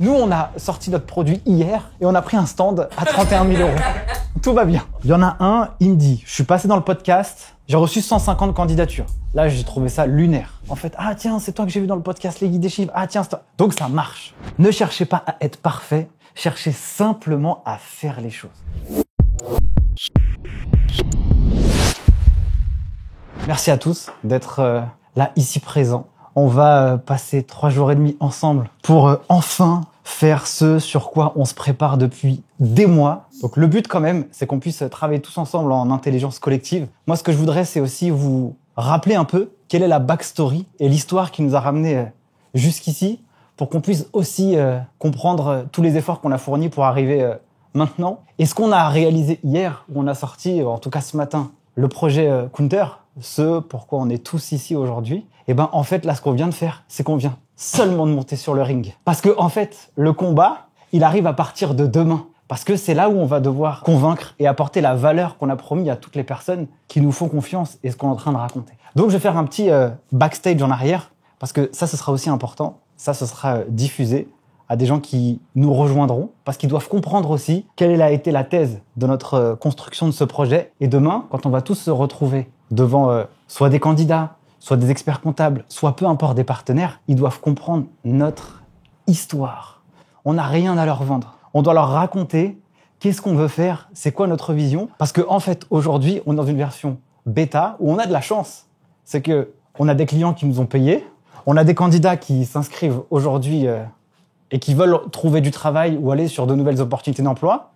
Nous, on a sorti notre produit hier et on a pris un stand à 31 000 €. Tout va bien. Il y en a un, il me dit, je suis passé dans le podcast, j'ai reçu 150 candidatures. Là, j'ai trouvé ça lunaire. En fait, ah tiens, c'est toi que j'ai vu dans le podcast Les Guides des Chiffres. Ah tiens, c'est toi. Donc ça marche. Ne cherchez pas à être parfait, cherchez simplement à faire les choses. Merci à tous d'être là, ici présents. On va passer 3 jours et demi ensemble pour enfin faire ce sur quoi on se prépare depuis des mois. Donc le but quand même, c'est qu'on puisse travailler tous ensemble en intelligence collective. Moi, ce que je voudrais, c'est aussi vous rappeler un peu quelle est la backstory et l'histoire qui nous a ramenés jusqu'ici pour qu'on puisse aussi comprendre tous les efforts qu'on a fournis pour arriver maintenant. Et ce qu'on a réalisé hier, où on a sorti, en tout cas ce matin, le projet Counter, ce pourquoi on est tous ici aujourd'hui, et ben en fait là ce qu'on vient de faire, c'est qu'on vient seulement de monter sur le ring. Parce que en fait, le combat, il arrive à partir de demain. Parce que c'est là où on va devoir convaincre et apporter la valeur qu'on a promis à toutes les personnes qui nous font confiance et ce qu'on est en train de raconter. Donc je vais faire un petit backstage en arrière, parce que ça, ce sera aussi important. Ça, ce sera diffusé à des gens qui nous rejoindront, parce qu'ils doivent comprendre aussi quelle a été la thèse de notre construction de ce projet. Et demain, quand on va tous se retrouver devant soit des candidats, soit des experts comptables, soit peu importe des partenaires, ils doivent comprendre notre histoire. On n'a rien à leur vendre. On doit leur raconter qu'est-ce qu'on veut faire, c'est quoi notre vision. Parce que en fait, aujourd'hui, on est dans une version bêta où on a de la chance. C'est que on a des clients qui nous ont payés, on a des candidats qui s'inscrivent aujourd'hui et qui veulent trouver du travail ou aller sur de nouvelles opportunités d'emploi.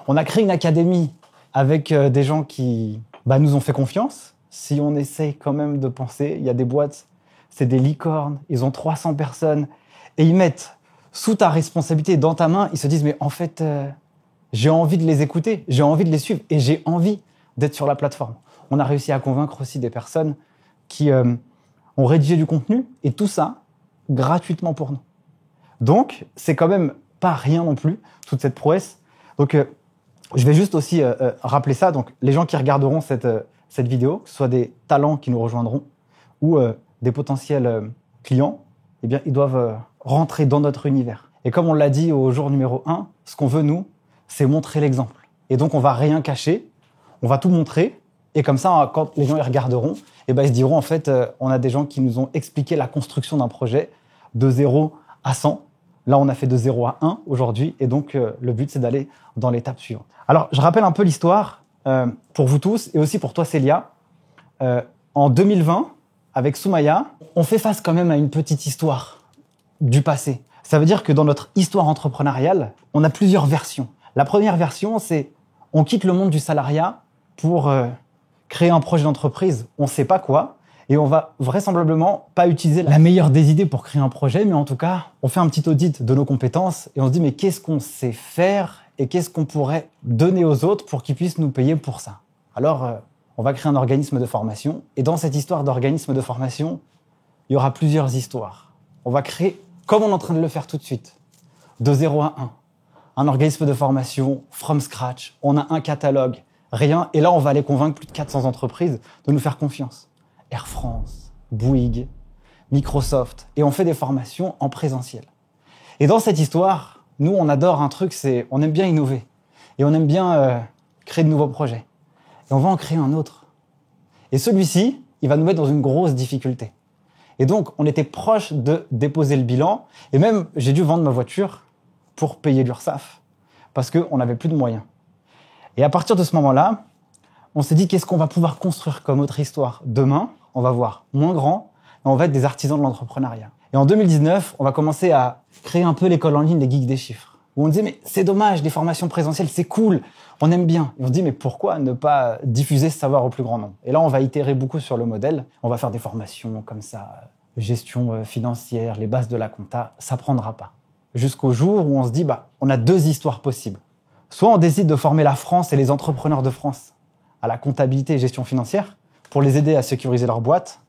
On a créé une académie avec des gens qui nous ont fait confiance. Si on essaye quand même de penser, il y a des boîtes, c'est des licornes, ils ont 300 personnes et ils mettent sous ta responsabilité, dans ta main, ils se disent mais en fait, j'ai envie de les écouter, j'ai envie de les suivre et j'ai envie d'être sur la plateforme. On a réussi à convaincre aussi des personnes qui ont rédigé du contenu et tout ça gratuitement pour nous. Donc, c'est quand même pas rien non plus, toute cette prouesse. Donc, je vais juste aussi rappeler ça. Donc, les gens qui regarderont cette vidéo, que ce soit des talents qui nous rejoindront ou des potentiels clients, eh bien, ils doivent rentrer dans notre univers. Et comme on l'a dit au jour numéro 1, ce qu'on veut, nous, c'est montrer l'exemple. Et donc, on va rien cacher, on va tout montrer. Et comme ça, quand les gens y regarderont, eh ben, ils se diront, en fait, on a des gens qui nous ont expliqué la construction d'un projet de 0 à 100. Là, on a fait de 0 à 1 aujourd'hui. Et donc, le but, c'est d'aller dans l'étape suivante. Alors, je rappelle un peu l'histoire pour vous tous et aussi pour toi, Célia. En 2020, avec Soumaya, on fait face quand même à une petite histoire du passé. Ça veut dire que dans notre histoire entrepreneuriale, on a plusieurs versions. La première version, c'est on quitte le monde du salariat pour créer un projet d'entreprise. On ne sait pas quoi. Et on va vraisemblablement pas utiliser la meilleure des idées pour créer un projet, mais en tout cas, on fait un petit audit de nos compétences et on se dit mais qu'est-ce qu'on sait faire et qu'est-ce qu'on pourrait donner aux autres pour qu'ils puissent nous payer pour ça. Alors, on va créer un organisme de formation et dans cette histoire d'organisme de formation, il y aura plusieurs histoires. On va créer, comme on est en train de le faire tout de suite, de 0 à 1, un organisme de formation from scratch. On a un catalogue, rien, et là, on va aller convaincre plus de 400 entreprises de nous faire confiance. Air France, Bouygues, Microsoft, et on fait des formations en présentiel. Et dans cette histoire, nous, on adore un truc, c'est on aime bien innover, et on aime bien créer de nouveaux projets. Et on va en créer un autre. Et celui-ci, il va nous mettre dans une grosse difficulté. Et donc, on était proche de déposer le bilan, et même, j'ai dû vendre ma voiture pour payer l'URSSAF, parce qu'on n'avait plus de moyens. Et à partir de ce moment-là, on s'est dit, qu'est-ce qu'on va pouvoir construire comme autre histoire demain? On va voir moins grand, et on va être des artisans de l'entrepreneuriat. Et en 2019, on va commencer à créer un peu l'école en ligne des Geeks des Chiffres. Où on disait, mais c'est dommage, les formations présentielles, c'est cool, on aime bien. Et on se dit, mais pourquoi ne pas diffuser ce savoir au plus grand nombre? Et là, on va itérer beaucoup sur le modèle. On va faire des formations comme ça, gestion financière, les bases de la compta, ça prendra pas. Jusqu'au jour où on se dit, on a 2 histoires possibles. Soit on décide de former la France et les entrepreneurs de France à la comptabilité et gestion financière pour les aider à sécuriser leur boîte,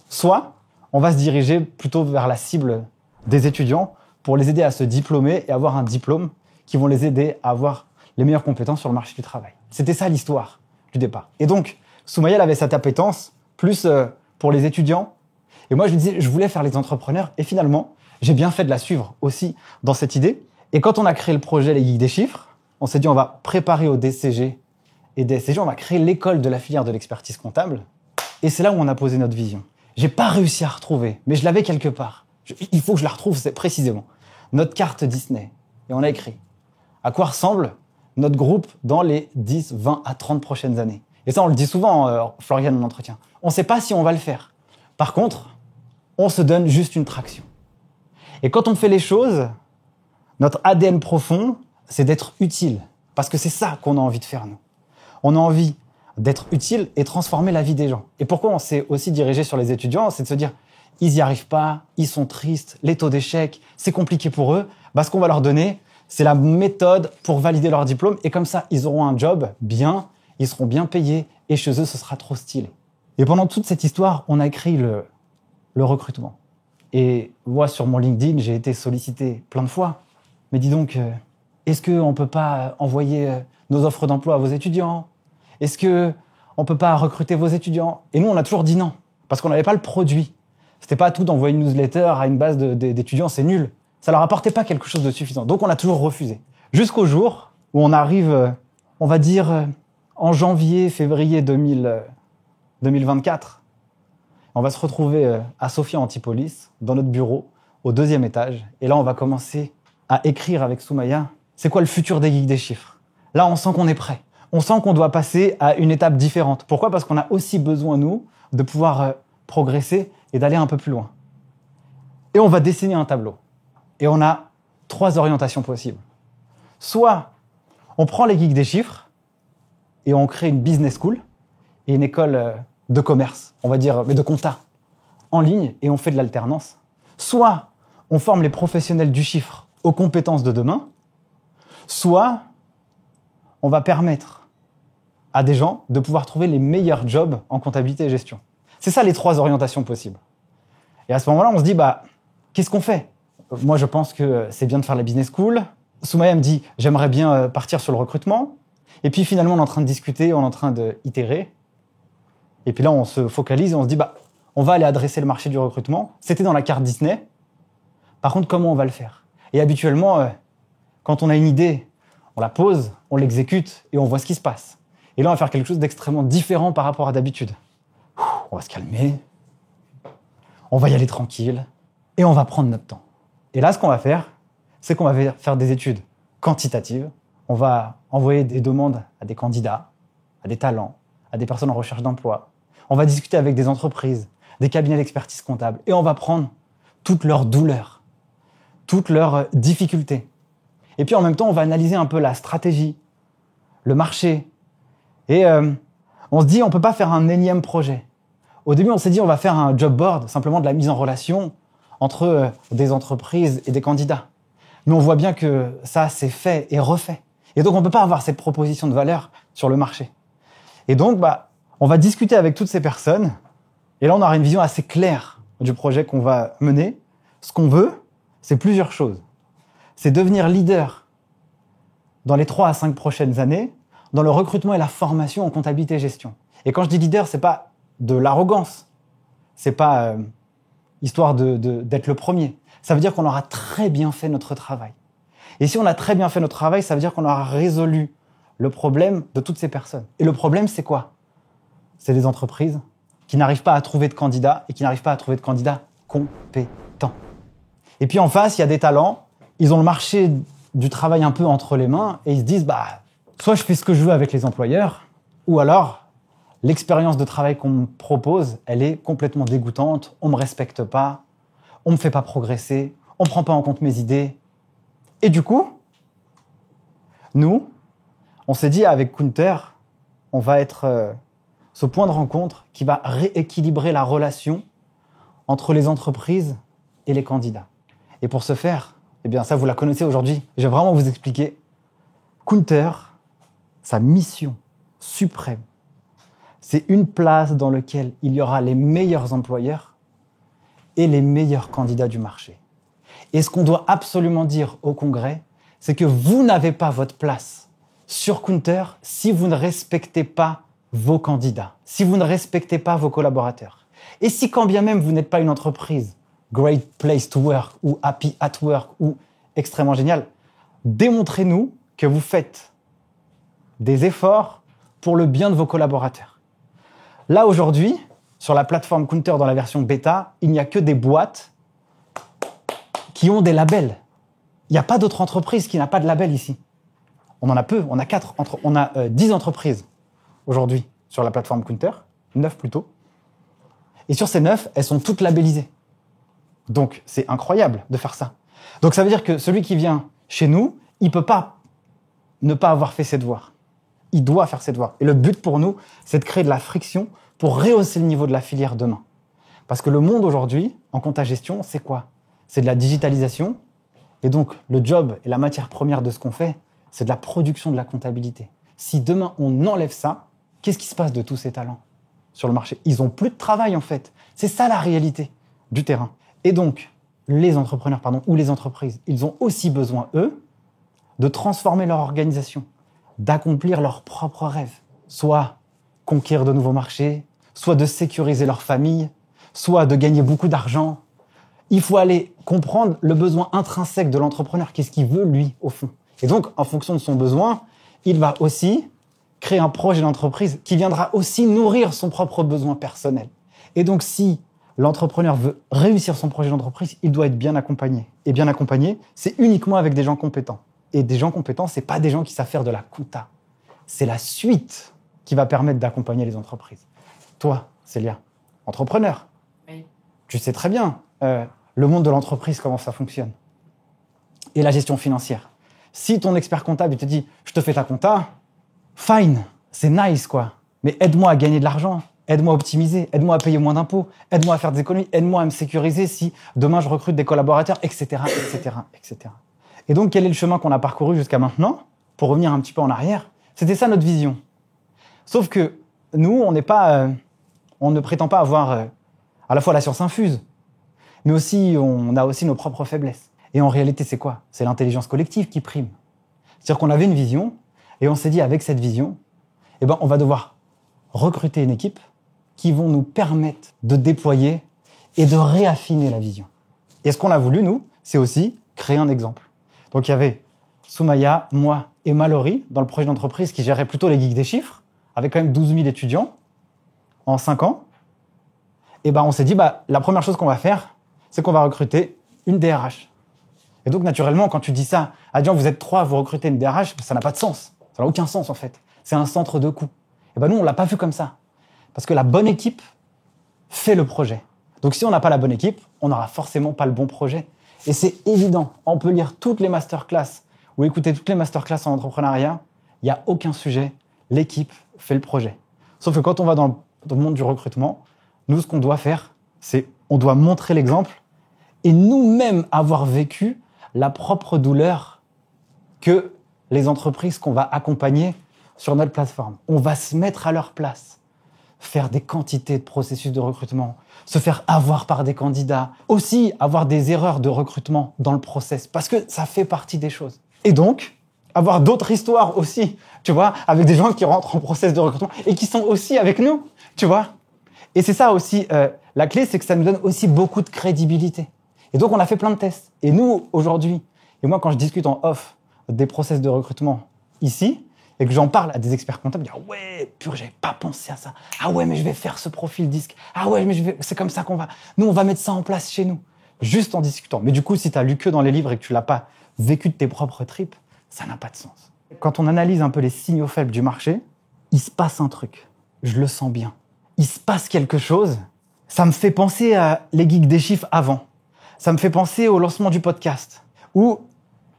soit on va se diriger plutôt vers la cible des étudiants pour les aider à se diplômer et avoir un diplôme qui vont les aider à avoir les meilleures compétences sur le marché du travail. C'était ça l'histoire du départ. Et donc, Soumaya, elle avait cette appétence plus pour les étudiants. Et moi, je lui disais, je voulais faire les entrepreneurs. Et finalement, J'ai bien fait de la suivre aussi dans cette idée. Et quand on a créé le projet Les Geeks des Chiffres, on s'est dit on va préparer au DCG et DSCG, on va créer l'école de la filière de l'expertise comptable. Et c'est là où on a posé notre vision. J'ai pas réussi à retrouver, mais je l'avais quelque part. Il faut que je la retrouve, c'est précisément. Notre carte Disney. Et on a écrit à quoi ressemble notre groupe dans les 10, 20 à 30 prochaines années. Et ça, on le dit souvent, Florian, en entretien. On ne sait pas si on va le faire. Par contre, on se donne juste une traction. Et quand on fait les choses, notre ADN profond, c'est d'être utile. Parce que c'est ça qu'on a envie de faire, nous. On a envie d'être utile et transformer la vie des gens. Et pourquoi on s'est aussi dirigé sur les étudiants, c'est de se dire, ils n'y arrivent pas, ils sont tristes, les taux d'échec, c'est compliqué pour eux. Ce qu'on va leur donner, c'est la méthode pour valider leur diplôme. Et comme ça, ils auront un job bien, ils seront bien payés et chez eux, ce sera trop stylé. Et pendant toute cette histoire, on a écrit le recrutement. Et moi, sur mon LinkedIn, j'ai été sollicité plein de fois. Mais dis donc, est-ce qu'on ne peut pas envoyer nos offres d'emploi à vos étudiants? Est-ce qu'on ne peut pas recruter vos étudiants? Et nous, on a toujours dit non, parce qu'on n'avait pas le produit. C'était pas à tout d'envoyer une newsletter à une base d'étudiants, c'est nul. Ça leur apportait pas quelque chose de suffisant. Donc, on a toujours refusé. Jusqu'au jour où on arrive, on va dire, en janvier, février 2024. On va se retrouver à Sophia Antipolis, dans notre bureau, au 2e étage. Et là, on va commencer à écrire avec Soumaya, c'est quoi le futur des Geeks des Chiffres? Là, on sent qu'on est prêt. On sent qu'on doit passer à une étape différente. Pourquoi? Parce qu'on a aussi besoin, nous, de pouvoir progresser et d'aller un peu plus loin. Et on va dessiner un tableau. Et on a 3 orientations possibles. Soit on prend les Geeks des Chiffres et on crée une business school et une école de commerce, on va dire, mais de compta, en ligne, et on fait de l'alternance. Soit on forme les professionnels du chiffre aux compétences de demain, soit on va permettre à des gens de pouvoir trouver les meilleurs jobs en comptabilité et gestion. C'est ça les 3 orientations possibles. Et à ce moment-là, on se dit, qu'est-ce qu'on fait? Moi, je pense que c'est bien de faire la business school. Soumaya me dit, j'aimerais bien partir sur le recrutement. Et puis finalement, on est en train de discuter, on est en train d'itérer. Et puis là, on se focalise et on se dit, on va aller adresser le marché du recrutement. C'était dans la carte Disney. Par contre, comment on va le faire? Et habituellement, quand on a une idée, on la pose, on l'exécute et on voit ce qui se passe. Et là, on va faire quelque chose d'extrêmement différent par rapport à d'habitude. On va se calmer, on va y aller tranquille et on va prendre notre temps. Et là, ce qu'on va faire, c'est qu'on va faire des études quantitatives. On va envoyer des demandes à des candidats, à des talents, à des personnes en recherche d'emploi. On va discuter avec des entreprises, des cabinets d'expertise comptable et on va prendre toutes leurs douleurs, toutes leurs difficultés. Et puis en même temps, on va analyser un peu la stratégie, le marché. Et on se dit, on ne peut pas faire un énième projet. Au début, on s'est dit, on va faire un job board, simplement de la mise en relation entre des entreprises et des candidats. Mais on voit bien que ça, c'est fait et refait. Et donc, on ne peut pas avoir cette proposition de valeur sur le marché. Et donc, on va discuter avec toutes ces personnes. Et là, on aura une vision assez claire du projet qu'on va mener. Ce qu'on veut, c'est plusieurs choses. C'est devenir leader dans les 3 à 5 prochaines années dans le recrutement et la formation en comptabilité et gestion. Et quand je dis leader, c'est pas de l'arrogance. C'est pas histoire d'être le premier. Ça veut dire qu'on aura très bien fait notre travail. Et si on a très bien fait notre travail, ça veut dire qu'on aura résolu le problème de toutes ces personnes. Et le problème, c'est quoi? C'est des entreprises qui n'arrivent pas à trouver de candidats et qui n'arrivent pas à trouver de candidats compétents. Et puis en face, il y a des talents, ils ont le marché du travail un peu entre les mains et ils se disent, soit je fais ce que je veux avec les employeurs, ou alors l'expérience de travail qu'on me propose, elle est complètement dégoûtante, on me respecte pas, on me fait pas progresser, on prend pas en compte mes idées. Et du coup, nous, on s'est dit avec Kunter, on va être ce point de rencontre qui va rééquilibrer la relation entre les entreprises et les candidats. Et pour ce faire, ça vous la connaissez aujourd'hui, je vais vraiment vous expliquer. Kunter, sa mission suprême, c'est une place dans laquelle il y aura les meilleurs employeurs et les meilleurs candidats du marché. Et ce qu'on doit absolument dire au Congrès, c'est que vous n'avez pas votre place sur Kunter si vous ne respectez pas vos candidats, si vous ne respectez pas vos collaborateurs. Et si quand bien même vous n'êtes pas une entreprise Great Place to Work ou Happy at Work ou extrêmement génial. Démontrez-nous que vous faites des efforts pour le bien de vos collaborateurs. Là, aujourd'hui, sur la plateforme Counter dans la version bêta, il n'y a que des boîtes qui ont des labels. Il n'y a pas d'autre entreprise qui n'a pas de label ici. On en a peu, on a 10 entreprises aujourd'hui sur la plateforme Counter, 9 plutôt. Et sur ces 9, elles sont toutes labellisées. Donc, c'est incroyable de faire ça. Donc, ça veut dire que celui qui vient chez nous, il ne peut pas ne pas avoir fait ses devoirs. Il doit faire ses devoirs. Et le but pour nous, c'est de créer de la friction pour rehausser le niveau de la filière demain. Parce que le monde aujourd'hui, en compta-gestion, c'est quoi? C'est de la digitalisation. Et donc, le job et la matière première de ce qu'on fait, c'est de la production de la comptabilité. Si demain, on enlève ça, qu'est-ce qui se passe de tous ces talents sur le marché? Ils n'ont plus de travail, en fait. C'est ça la réalité du terrain. Et donc, les entrepreneurs, ou les entreprises, ils ont aussi besoin, eux, de transformer leur organisation, d'accomplir leurs propres rêves. Soit conquérir de nouveaux marchés, soit de sécuriser leur famille, soit de gagner beaucoup d'argent. Il faut aller comprendre le besoin intrinsèque de l'entrepreneur. Qu'est-ce qu'il veut, lui, au fond? Et donc, en fonction de son besoin, il va aussi créer un projet d'entreprise qui viendra aussi nourrir son propre besoin personnel. Et donc, si l'entrepreneur veut réussir son projet d'entreprise, il doit être bien accompagné. Et bien accompagné, c'est uniquement avec des gens compétents. Et des gens compétents, c'est pas des gens qui savent faire de la compta. C'est la suite qui va permettre d'accompagner les entreprises. Toi, Célia, entrepreneur, oui. Tu sais très bien le monde de l'entreprise, comment ça fonctionne. Et la gestion financière. Si ton expert comptable il te dit « je te fais ta compta », fine, c'est nice quoi. Mais aide-moi à gagner de l'argent, aide-moi à optimiser, aide-moi à payer moins d'impôts, aide-moi à faire des économies, aide-moi à me sécuriser si demain je recrute des collaborateurs, etc., etc., etc. Et donc, quel est le chemin qu'on a parcouru jusqu'à maintenant? Pour revenir un petit peu en arrière, c'était ça notre vision. Sauf que nous, on ne prétend pas avoir à la fois la science infuse, mais aussi, on a aussi nos propres faiblesses. Et en réalité, c'est quoi? C'est l'intelligence collective qui prime. C'est-à-dire qu'on avait une vision, et on s'est dit, avec cette vision, on va devoir recruter une équipe qui vont nous permettre de déployer et de réaffiner la vision. Et ce qu'on a voulu, nous, c'est aussi créer un exemple. Donc, il y avait Soumaya, moi et Mallory dans le projet d'entreprise qui gérait plutôt les geeks des chiffres, avec quand même 12 000 étudiants en 5 ans. Et on s'est dit, la première chose qu'on va faire, c'est qu'on va recruter une DRH. Et donc, naturellement, quand tu dis ça, Adian, vous êtes 3, vous recrutez une DRH, ça n'a pas de sens. Ça n'a aucun sens, en fait. C'est un centre de coût. Et nous, on l'a pas vu comme ça. Parce que la bonne équipe fait le projet. Donc, si on n'a pas la bonne équipe, on n'aura forcément pas le bon projet. Et c'est évident. On peut lire toutes les masterclass ou écouter toutes les masterclass en entrepreneuriat. Il n'y a aucun sujet. L'équipe fait le projet. Sauf que quand on va dans le monde du recrutement, nous, ce qu'on doit faire, c'est on doit montrer l'exemple et nous-mêmes avoir vécu la propre douleur que les entreprises qu'on va accompagner sur notre plateforme. On va se mettre à leur place, faire des quantités de processus de recrutement, se faire avoir par des candidats, aussi avoir des erreurs de recrutement dans le process, parce que ça fait partie des choses. Et donc, avoir d'autres histoires aussi, tu vois, avec des gens qui rentrent en process de recrutement et qui sont aussi avec nous, tu vois. Et c'est ça aussi, la clé, c'est que ça nous donne aussi beaucoup de crédibilité. Et donc, on a fait plein de tests. Et nous, aujourd'hui, et moi, quand je discute en off des process de recrutement ici, et que j'en parle à des experts comptables, ils disent « Ah ouais, purée, j'avais pas pensé à ça. Ah ouais, mais je vais faire ce profil disque. Ah ouais, mais c'est comme ça qu'on va... Nous, on va mettre ça en place chez nous. » Juste en discutant. Mais du coup, si tu as lu que dans les livres et que tu l'as pas vécu de tes propres tripes, ça n'a pas de sens. Quand on analyse un peu les signaux faibles du marché, il se passe un truc. Je le sens bien. Il se passe quelque chose. Ça me fait penser à les geeks des chiffres avant. Ça me fait penser au lancement du podcast, où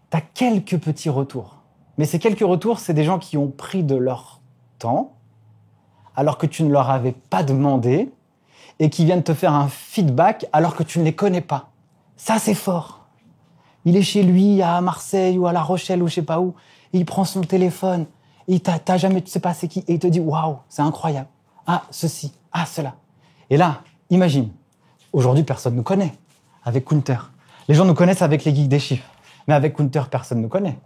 tu as quelques petits retours. Mais ces quelques retours, c'est des gens qui ont pris de leur temps, alors que tu ne leur avais pas demandé, et qui viennent te faire un feedback alors que tu ne les connais pas. Ça, c'est fort. Il est chez lui, à Marseille, ou à La Rochelle, ou je sais pas où, et il prend son téléphone, et t'as jamais, tu sais pas c'est qui, et il te dit « Waouh, c'est incroyable. Ah, ceci, ah, cela. » Et là, imagine, aujourd'hui, personne ne nous connaît avec Counter. Les gens nous connaissent avec les geeks des chiffres. Mais avec Counter, personne ne nous connaît.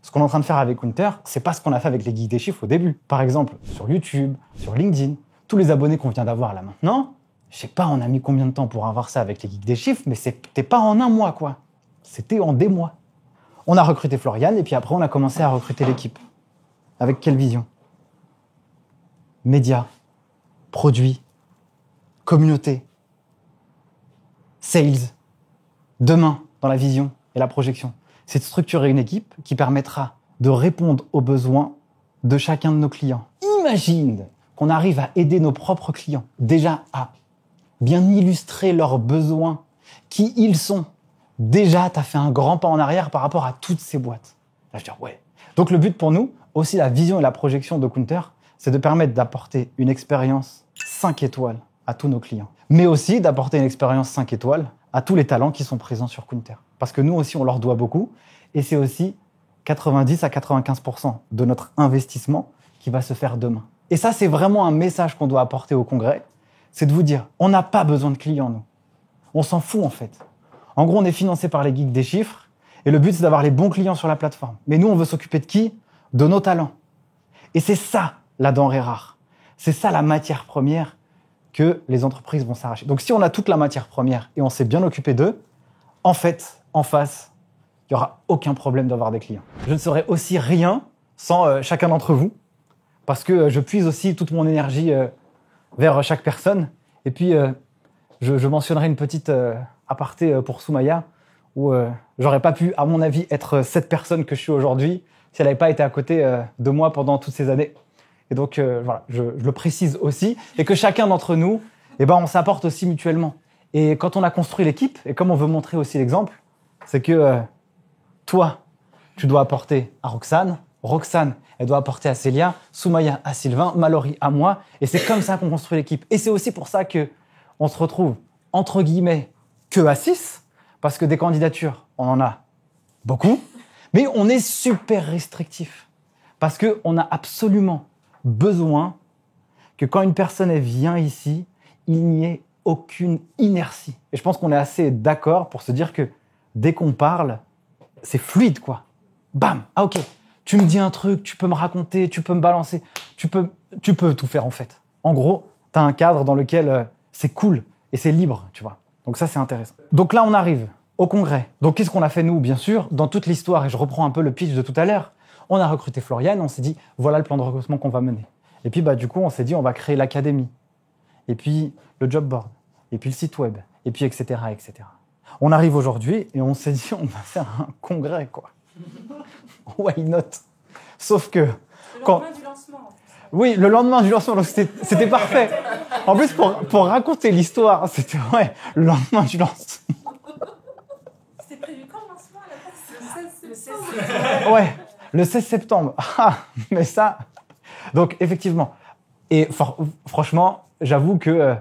Ce qu'on est en train de faire avec Counter, c'est pas ce qu'on a fait avec les geeks des chiffres au début. Par exemple, sur YouTube, sur LinkedIn, tous les abonnés qu'on vient d'avoir là maintenant, Je sais pas, on a mis combien de temps pour avoir ça avec les geeks des chiffres, mais c'était pas en un mois, quoi. C'était en des mois. On a recruté Florian, et puis après, on a commencé à recruter l'équipe. Avec quelle vision? Médias, produits, communauté, sales. Demain, dans la vision et la projection, c'est de structurer une équipe qui permettra de répondre aux besoins de chacun de nos clients. Imagine qu'on arrive à aider nos propres clients, déjà à bien illustrer leurs besoins, qui ils sont. Déjà, tu as fait un grand pas en arrière par rapport à toutes ces boîtes. Là, je dis, ouais. Donc, le but pour nous, aussi la vision et la projection de Counter, c'est de permettre d'apporter une expérience 5 étoiles à tous nos clients. Mais aussi d'apporter une expérience 5 étoiles à tous les talents qui sont présents sur Counter. Parce que nous aussi, on leur doit beaucoup. Et c'est aussi 90 à 95% de notre investissement qui va se faire demain. Et ça, c'est vraiment un message qu'on doit apporter au congrès. C'est de vous dire, on n'a pas besoin de clients, nous. On s'en fout, en fait. En gros, on est financé par les geeks des chiffres. Et le but, c'est d'avoir les bons clients sur la plateforme. Mais nous, on veut s'occuper de qui? De nos talents. Et c'est ça, la denrée rare. C'est ça, la matière première que les entreprises vont s'arracher. Donc, si on a toute la matière première et on s'est bien occupé d'eux, en fait, en face, il n'y aura aucun problème d'avoir des clients. Je ne serais aussi rien sans chacun d'entre vous, parce que je puise aussi toute mon énergie vers chaque personne. Et puis, je mentionnerai une petite aparté pour Soumaya, où j'aurais pas pu, à mon avis, être cette personne que je suis aujourd'hui si elle n'avait pas été à côté de moi pendant toutes ces années. Et donc, voilà, je le précise aussi. Et que chacun d'entre nous, on s'apporte aussi mutuellement. Et quand on a construit l'équipe, et comme on veut montrer aussi l'exemple, c'est que toi, tu dois apporter à Roxane, Roxane, elle doit apporter à Célia, Soumaya à Sylvain, Mallory à moi. Et c'est comme ça qu'on construit l'équipe. Et c'est aussi pour ça qu'on se retrouve, entre guillemets, que à 6, parce que des candidatures, on en a beaucoup, mais on est super restrictif. Parce qu'on a absolument besoin que quand une personne elle vient ici, il n'y ait aucune inertie. Et je pense qu'on est assez d'accord pour se dire que dès qu'on parle, c'est fluide, quoi. Bam! Ah, ok. Tu me dis un truc, tu peux me raconter, tu peux me balancer, tu peux tout faire, en fait. En gros, tu as un cadre dans lequel c'est cool et c'est libre, tu vois. Donc ça, c'est intéressant. Donc là, on arrive au congrès. Donc qu'est-ce qu'on a fait, nous, bien sûr, dans toute l'histoire, et je reprends un peu le pitch de tout à l'heure, on a recruté Florian, on s'est dit, voilà le plan de recrutement qu'on va mener. Et puis, du coup, on s'est dit, on va créer l'académie. Et puis, le job board. Et puis, le site web. Et puis, etc., etc. On arrive aujourd'hui et on s'est dit, on va faire un congrès, quoi. Why not? Sauf que... Le lendemain du lancement. Oui, le lendemain du lancement, donc c'était parfait. En plus, pour raconter l'histoire, c'était le lendemain du lancement. C'était prévu quand le lancement à la base? Le 16 septembre. Ouais, le 16 septembre. Ah, mais ça... Donc, effectivement. Et franchement, j'avoue que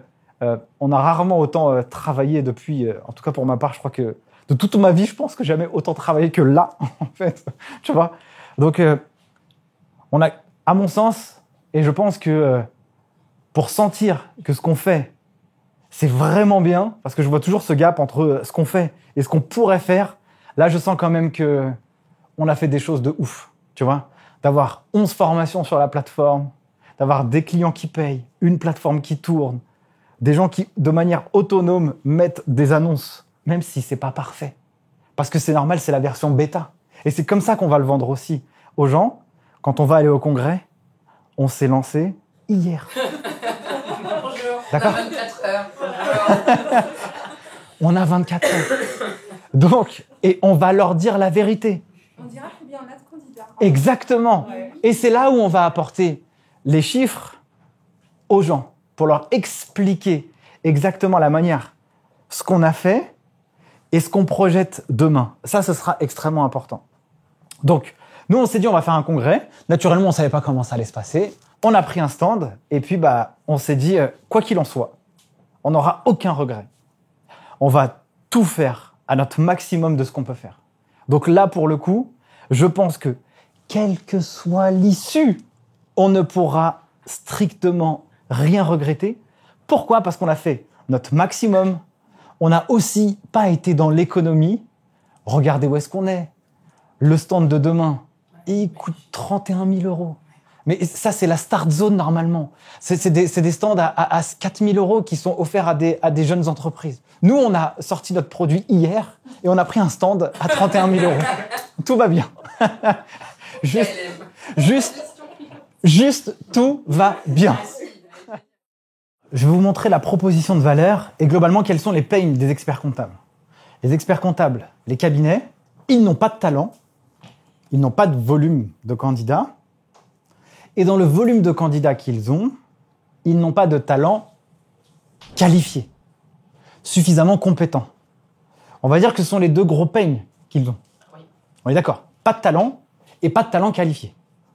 on a rarement autant travaillé depuis... en tout cas, pour ma part, je crois que de toute ma vie, je pense que jamais autant travaillé que là, en fait. Tu vois? Donc, on a, à mon sens... Et je pense que pour sentir que ce qu'on fait, c'est vraiment bien, parce que je vois toujours ce gap entre ce qu'on fait et ce qu'on pourrait faire, là, je sens quand même que on a fait des choses de ouf, tu vois. D'avoir 11 formations sur la plateforme, d'avoir des clients qui payent, une plateforme qui tourne, des gens qui, de manière autonome, mettent des annonces, même si c'est pas parfait. Parce que c'est normal, c'est la version bêta. Et c'est comme ça qu'on va le vendre aussi aux gens. Quand on va aller au congrès, on s'est lancé hier. Bonjour. D'accord ? 24 heures. On a 24 heures. Donc, et on va leur dire la vérité. On dira combien on a de candidats. Exactement. Ouais. Et c'est là où on va apporter les chiffres aux gens pour leur expliquer exactement la manière, ce qu'on a fait et ce qu'on projette demain. Ça, ce sera extrêmement important. Donc, nous, on s'est dit, on va faire un congrès. Naturellement, on ne savait pas comment ça allait se passer. On a pris un stand et puis, on s'est dit, quoi qu'il en soit, on n'aura aucun regret. On va tout faire à notre maximum de ce qu'on peut faire. Donc là, pour le coup, je pense que, quelle que soit l'issue, on ne pourra strictement rien regretter. Pourquoi ? Parce qu'on a fait notre maximum. On n'a aussi pas été dans l'économie. Regardez où est-ce qu'on est. Le stand de demain, il coûte 31 000 €. Mais ça, c'est la start zone normalement. C'est des stands à 4 000 € qui sont offerts à des jeunes entreprises. Nous, on a sorti notre produit hier et on a pris un stand à 31 000 €. Tout va bien. Juste, tout va bien. Je vais vous montrer la proposition de valeur et globalement, quels sont les pains des experts comptables. Les experts comptables, les cabinets, ils n'ont pas de talent, ils n'ont pas de volume de candidats. Et dans le volume de candidats qu'ils ont, ils n'ont pas de talent qualifié, suffisamment compétent. On va dire que ce sont les deux gros pains qu'ils ont. Oui. On est d'accord? Pas de talent et pas de talent qualifié.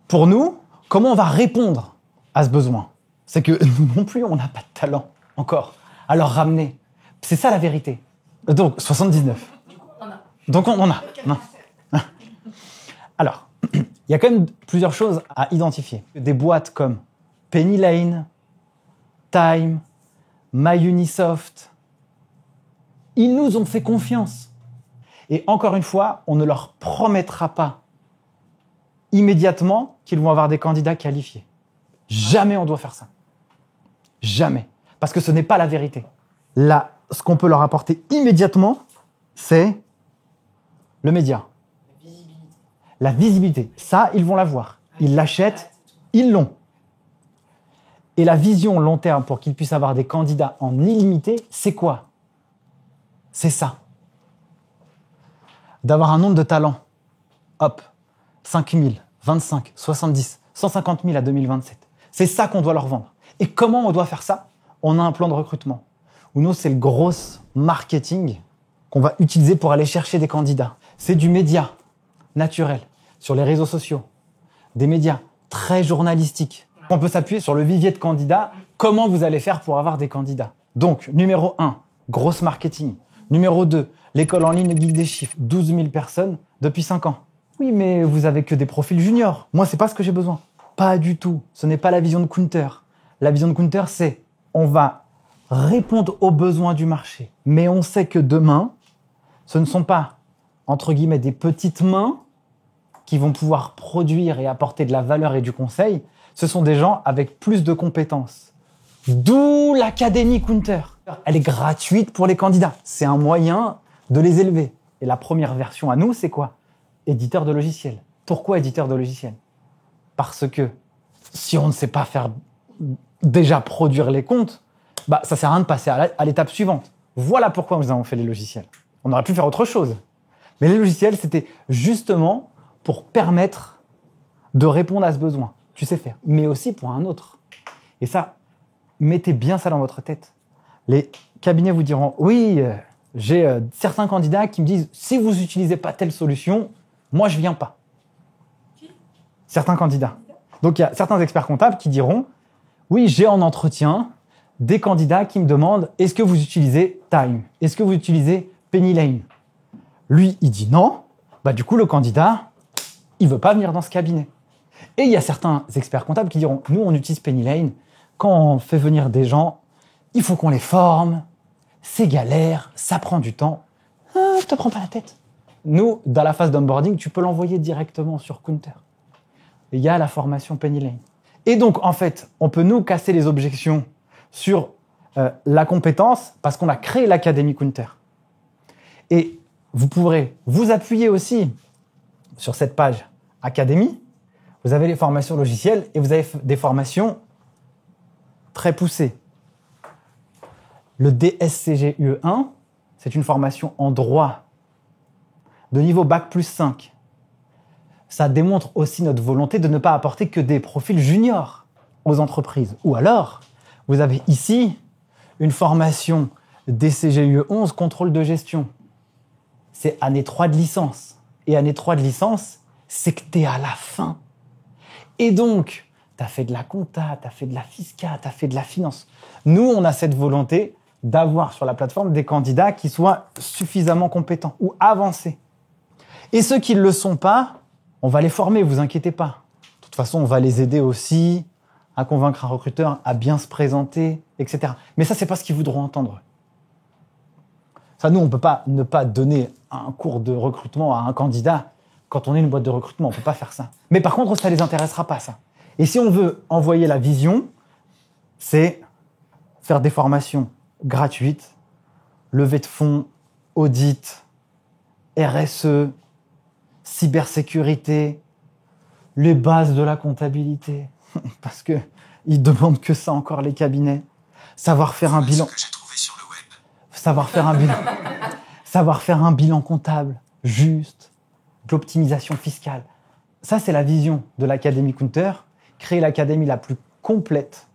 Pour nous, comment on va répondre à ce besoin? C'est que nous non plus, on n'a pas de talent encore à leur ramener. C'est ça la vérité. Donc, 79. Du coup, on en a. Donc, on en a. Non. Alors, il y a quand même plusieurs choses à identifier. Des boîtes comme Penny Lane, Time, MyUnisoft, ils nous ont fait confiance. Et encore une fois, on ne leur promettra pas immédiatement qu'ils vont avoir des candidats qualifiés. Jamais on doit faire ça. Jamais. Parce que ce n'est pas la vérité. Là, ce qu'on peut leur apporter immédiatement, c'est le média. La visibilité. Ça, ils vont l'avoir. Ils l'achètent, ils l'ont. Et la vision long terme pour qu'ils puissent avoir des candidats en illimité, c'est quoi? C'est ça. D'avoir un nombre de talents. Hop, 5 000, 25, 70, 150 000 à 2027. C'est ça qu'on doit leur vendre. Et comment on doit faire ça? On a un plan de recrutement. Où nous, c'est le gros marketing qu'on va utiliser pour aller chercher des candidats. C'est du média naturel, sur les réseaux sociaux, des médias très journalistiques. On peut s'appuyer sur le vivier de candidats. Comment vous allez faire pour avoir des candidats? Donc, numéro 1, grosse marketing. Numéro 2, l'école en ligne, le guide des chiffres, 12 000 personnes depuis 5 ans. Oui, mais vous avez que des profils juniors. Moi, c'est pas ce que j'ai besoin. Pas du tout. Ce n'est pas la vision de Kunter. La vision de Kunter, c'est on va répondre aux besoins du marché. Mais on sait que demain, ce ne sont pas, entre guillemets, des petites mains qui vont pouvoir produire et apporter de la valeur et du conseil. Ce sont des gens avec plus de compétences. D'où l'Académie Kunter. Elle est gratuite pour les candidats. C'est un moyen de les élever. Et la première version à nous, c'est quoi? Éditeur de logiciels. Pourquoi éditeur de logiciels? Parce que si on ne sait pas faire déjà produire les comptes, bah, ça sert à rien de passer à l'étape suivante. Voilà pourquoi nous avons fait les logiciels. On aurait pu faire autre chose. Mais les logiciels, c'était justement pour permettre de répondre à ce besoin. Tu sais faire. Mais aussi pour un autre. Et ça, mettez bien ça dans votre tête. Les cabinets vous diront, oui, j'ai certains candidats qui me disent, si vous n'utilisez pas telle solution, moi, je viens pas. Certains candidats. Donc, il y a certains experts comptables qui diront, oui, j'ai en entretien des candidats qui me demandent, est-ce que vous utilisez Time? Est-ce que vous utilisez Penny Lane? Lui, il dit non. Bah, du coup, le candidat, il veut pas venir dans ce cabinet. Et il y a certains experts comptables qui diront, nous, on utilise Penny Lane. Quand on fait venir des gens, il faut qu'on les forme. C'est galère, ça prend du temps. Je te prends pas la tête. Nous, dans la phase d'onboarding, tu peux l'envoyer directement sur Kunter. Il y a la formation Penny Lane. Et donc, en fait, on peut nous casser les objections sur la compétence parce qu'on a créé l'Académie Kunter. Et vous pourrez vous appuyer aussi sur cette page Académie. Vous avez les formations logicielles et vous avez des formations très poussées. Le DSCGUE1, c'est une formation en droit de niveau Bac plus 5. Ça démontre aussi notre volonté de ne pas apporter que des profils juniors aux entreprises. Ou alors, vous avez ici une formation DCGUE11, contrôle de gestion. C'est année 3 de licence. Et année 3 de licence, c'est que tu es à la fin. Et donc, tu as fait de la compta, tu as fait de la fisca, tu as fait de la finance. Nous, on a cette volonté d'avoir sur la plateforme des candidats qui soient suffisamment compétents ou avancés. Et ceux qui ne le sont pas, on va les former, vous inquiétez pas. De toute façon, on va les aider aussi à convaincre un recruteur à bien se présenter, etc. Mais ça, c'est pas ce qu'ils voudront entendre. Ça, nous, on peut pas ne pas donner un cours de recrutement à un candidat quand on est une boîte de recrutement. On peut pas faire ça. Mais par contre, ça les intéressera pas, ça. Et si on veut envoyer la vision, c'est faire des formations gratuites, levée de fonds, audit, RSE, cybersécurité, les bases de la comptabilité, parce que ils demandent que ça encore les cabinets. Savoir faire un bilan. Ce que j'ai trouvé sur le web. Savoir faire un bilan comptable juste, de l'optimisation fiscale. Ça, c'est la vision de l'Académie Counter, créer l'académie la plus complète.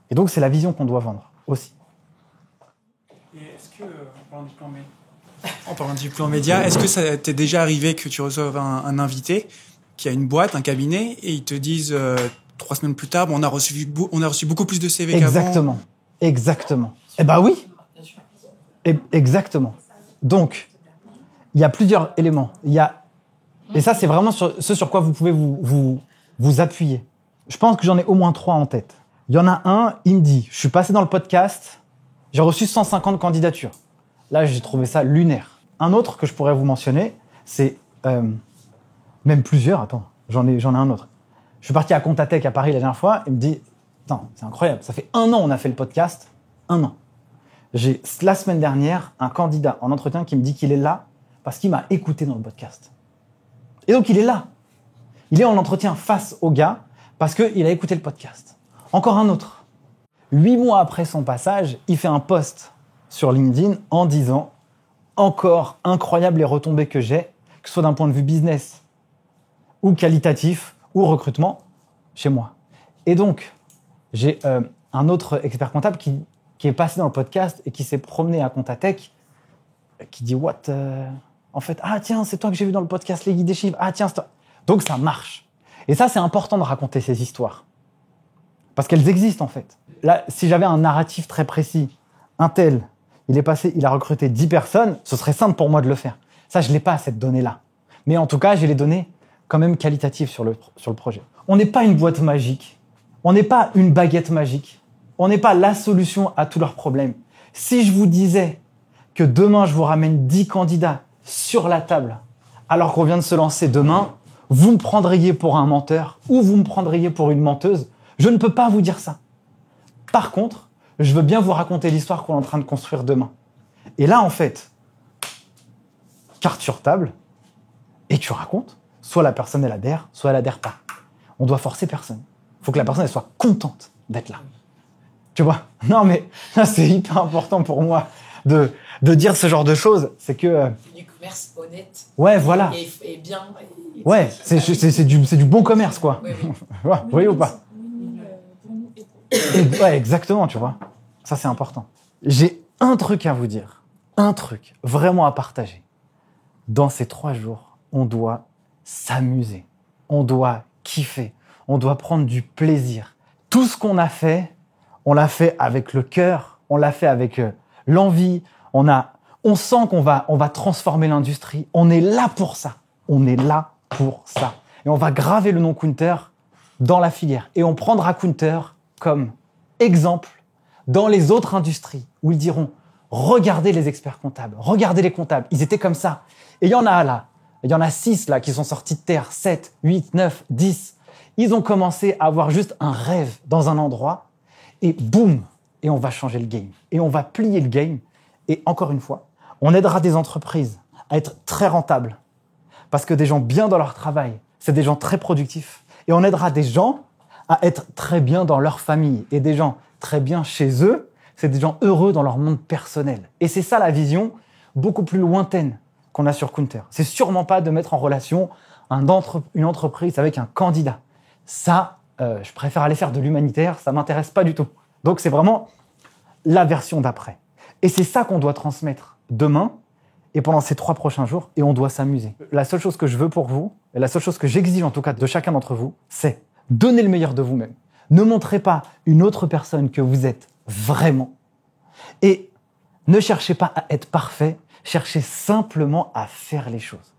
Et donc, c'est la vision qu'on doit vendre aussi. Et est-ce que, en parlant du plan média, est-ce que ça t'est déjà arrivé que tu reçoives un invité qui a une boîte, un cabinet, et ils te disent 3 semaines plus tard, bon, on a reçu beaucoup plus de CV qu'avant. Exactement. Eh ben oui. Exactement. Donc, il y a plusieurs éléments. Et ça, c'est vraiment ce sur quoi vous pouvez vous appuyer. Je pense que j'en ai au moins 3 en tête. Il y en a un, il me dit, je suis passé dans le podcast, j'ai reçu 150 candidatures. Là, j'ai trouvé ça lunaire. Un autre que je pourrais vous mentionner, c'est même plusieurs. Attends, j'en ai un autre. Je suis parti à Contatec à Paris la dernière fois. Il me dit, attends, c'est incroyable. Ça fait 1 an on a fait le podcast. 1 an. J'ai la semaine dernière un candidat en entretien qui me dit qu'il est là parce qu'il m'a écouté dans le podcast. Et donc il est là. Il est en entretien face au gars parce qu'il a écouté le podcast. Encore un autre. 8 mois après son passage, il fait un post sur LinkedIn en disant « Encore incroyable les retombées que j'ai, que ce soit d'un point de vue business ou qualitatif ou recrutement, chez moi. » Et donc, j'ai un autre expert comptable qui est passé dans le podcast et qui s'est promené à Contatec, qui dit « What En fait, ah tiens, c'est toi que j'ai vu dans le podcast Les Guides des Chiffres. Ah tiens, c'est toi. » Donc ça marche. Et ça, c'est important de raconter ces histoires. Parce qu'elles existent en fait. Là, si j'avais un narratif très précis, un tel, il a recruté 10 personnes, ce serait simple pour moi de le faire. Ça, je l'ai pas, cette donnée-là. Mais en tout cas, j'ai les données quand même qualitatives sur le projet. On n'est pas une boîte magique. On n'est pas une baguette magique. On n'est pas la solution à tous leurs problèmes. Si je vous disais que demain, je vous ramène 10 candidats sur la table, alors qu'on vient de se lancer demain, vous me prendriez pour un menteur ou vous me prendriez pour une menteuse. Je ne peux pas vous dire ça. Par contre, je veux bien vous raconter l'histoire qu'on est en train de construire demain. Et là, en fait, carte sur table, et tu racontes, soit la personne, elle adhère, soit elle adhère pas. On doit forcer personne. Il faut que la personne, elle soit contente d'être là. Tu vois ? Non, mais là, c'est hyper important pour moi de dire ce genre de choses. C'est que... du commerce honnête. Ouais, voilà. Et bien. Ouais, c'est du bon commerce, quoi. Oui. Oui ou pas ? Ouais, exactement, tu vois. Ça, c'est important. J'ai un truc à vous dire. Un truc vraiment à partager. Dans ces 3 jours, on doit s'amuser. On doit kiffer. On doit prendre du plaisir. Tout ce qu'on a fait, on l'a fait avec le cœur. On l'a fait avec l'envie. On sent qu'on va transformer l'industrie. On est là pour ça. On est là pour ça. Et on va graver le nom Counter dans la filière. Et on prendra Counter comme exemple dans les autres industries où ils diront « Regardez les experts comptables, regardez les comptables, ils étaient comme ça. » Et il y en a là, il y en a 6 là qui sont sortis de terre, 7, 8, 9, 10. Ils ont commencé à avoir juste un rêve dans un endroit et boum, et on va changer le game. Et on va plier le game. Et encore une fois, on aidera des entreprises à être très rentables parce que des gens bien dans leur travail, c'est des gens très productifs. Et on aidera des gens à être très bien dans leur famille. Et des gens très bien chez eux, c'est des gens heureux dans leur monde personnel. Et c'est ça la vision beaucoup plus lointaine qu'on a sur Counter. C'est sûrement pas de mettre en relation une entreprise avec un candidat. Ça, je préfère aller faire de l'humanitaire, ça m'intéresse pas du tout. Donc c'est vraiment la version d'après. Et c'est ça qu'on doit transmettre demain et pendant ces 3 prochains jours, et on doit s'amuser. La seule chose que je veux pour vous, et la seule chose que j'exige en tout cas de chacun d'entre vous, c'est donnez le meilleur de vous-même. Ne montrez pas une autre personne que vous êtes vraiment. Et ne cherchez pas à être parfait, cherchez simplement à faire les choses.